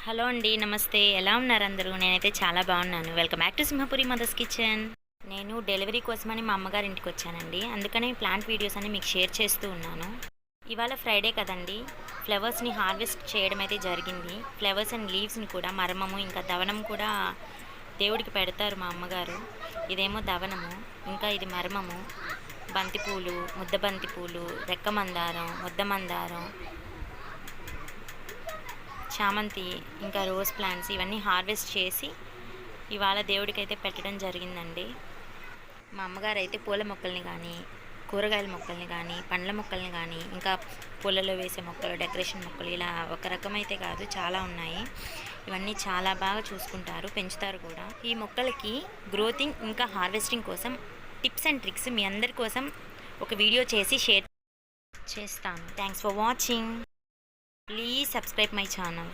Hello అండి, నమస్తే. ఎలా ఉన్నారు అందరూ? నేనైతే చాలా బాగున్నాను. Welcome back to Simhapuri mother's kitchen. నేను డెలివరీ కోసమని మా అమ్మగారి ఇంటికి వచ్చానండి. అందుకనే ప్లాంట్ వీడియోస్ అన్ని మీకు షేర్ చేస్తూ ఉన్నాను. ఇవాళ ఫ్రైడే కదండి, ఫ్లవర్స్ని హార్వెస్ట్ చేయడం అయితే జరిగింది. ఫ్లవర్స్ అండ్ లీవ్స్ని కూడా మరమము ఇంకా దవనం కూడా దేవుడికి పెడతారు మా అమ్మగారు. ఇదేమో దవనము, ఇంకా ఇది మరమము. బంతిపూలు, ముద్ద బంతిపూలు, రెక్క మందారం, ముద్ద మందారం, చామంతి, ఇంకా రోజ్ ప్లాంట్స్ ఇవన్నీ హార్వెస్ట్ చేసి ఇవాళ దేవుడికైతే పెట్టడం జరిగిందండి. మా అమ్మగారు అయితే పూల మొక్కల్ని కానీ, కూరగాయల మొక్కల్ని కానీ, పండ్ల మొక్కల్ని కానీ, ఇంకా పూలలో వేసే మొక్కలు, డెకరేషన్ మొక్కలు, ఇలా ఒక రకమైతే కాదు, చాలా ఉన్నాయి. ఇవన్నీ చాలా బాగా చూసుకుంటారు, పెంచుతారు కూడా. ఈ మొక్కలకి గ్రోతింగ్ ఇంకా హార్వెస్టింగ్ కోసం టిప్స్ అండ్ ట్రిక్స్ మీ అందరి కోసం ఒక వీడియో చేసి షేర్ చేస్తాను. Thanks for watching. Please subscribe my channel.